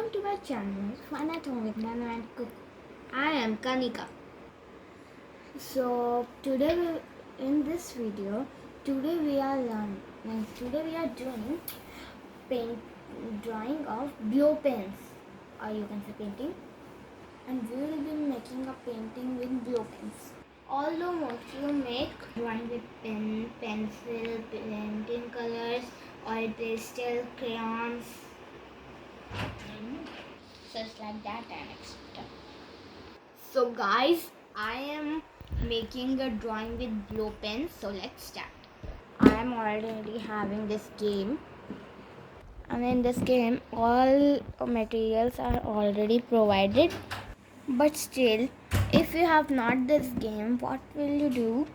Welcome to my channel, Fun at Home with Nannu and Kukku. I am Kanika. So in this video, today we are doing drawing of blow pens, or you can say painting, and we will be making a painting with blow pens. Although most you make drawing with pen, pencil, painting colors, oil pastel, crayons, such like that and etc. So guys, I am making a drawing with blow pens, so let's start. I am already having this game, and in this game all materials are already provided, but still if you have not this game, what will you do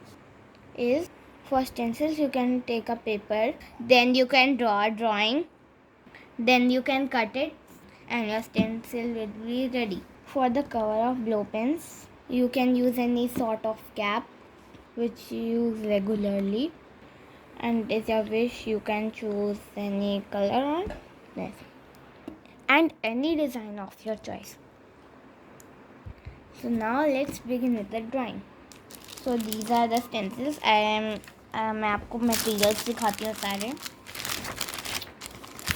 is, for stencils you can take a paper, then you can draw a drawing, then you can cut it and your stencil will be ready. For the cover of blow pens, you can use any sort of cap which you use regularly, and as your wish you can choose any color on this and any design of your choice. So now let's begin with the drawing. So these are the stencils. मैं आपको materials दिखाती हूँ सारे.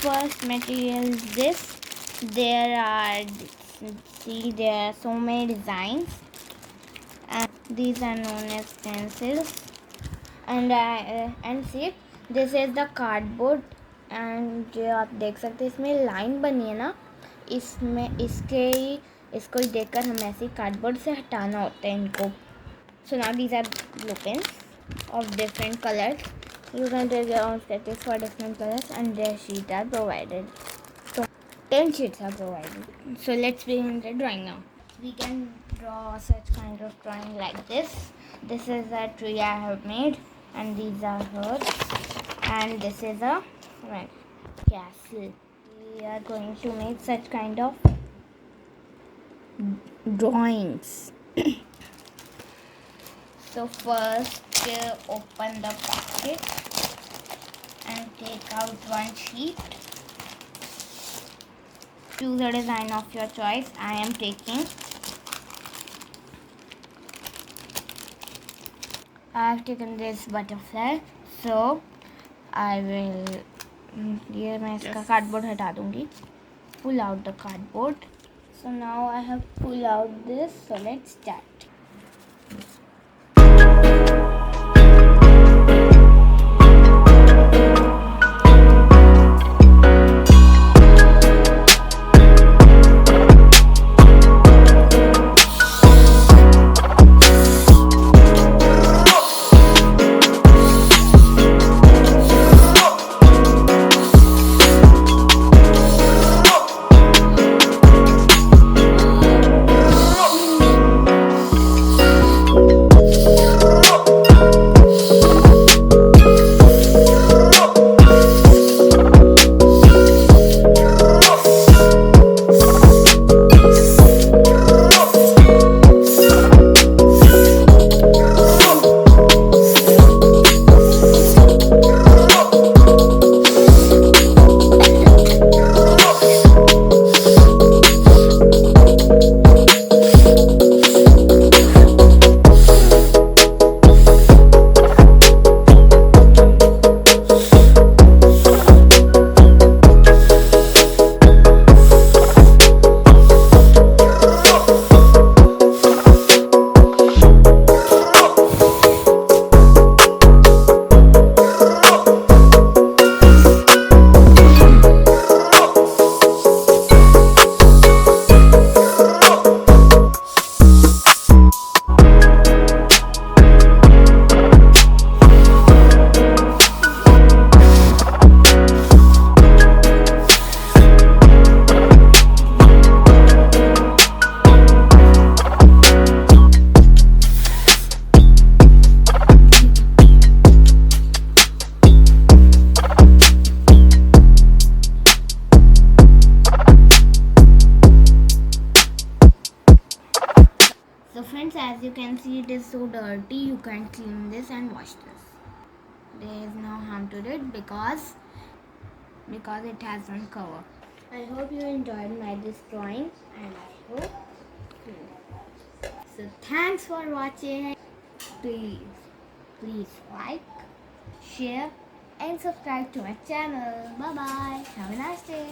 First material is this. There are so many designs, and these are known as stencils. And see, this is the cardboard, and जो आप देख सकते हैं इसमें लाइन बनी है ना, इसमें इसको ही देखकर हम ऐसे कार्डबोर्ड से हटाना होता है इनको. So now these are blue pens of different colors. You can take your own sketches for different colors, and their sheets are provided. So 10 sheets are provided. So let's begin the drawing now. We can draw such kind of drawing like this. This is a tree I have made, and these are herbs, and this is a castle. We are going to make such kind of drawings. So first open the pocket and take out one sheet. Choose a design of your choice. I am taking. I have taken this butterfly. So I will. ये मैं इसका cardboard हटा दूँगी. Pull out the cardboard. So now I have pulled out this. So let's start. So friends, as you can see, it is so dirty. You can clean this and wash this. There is no harm to it because it has one cover. I hope you enjoyed my this drawing, and I hope so. Thanks for watching. Please like, share, and subscribe to my channel. Bye bye. Have a nice day.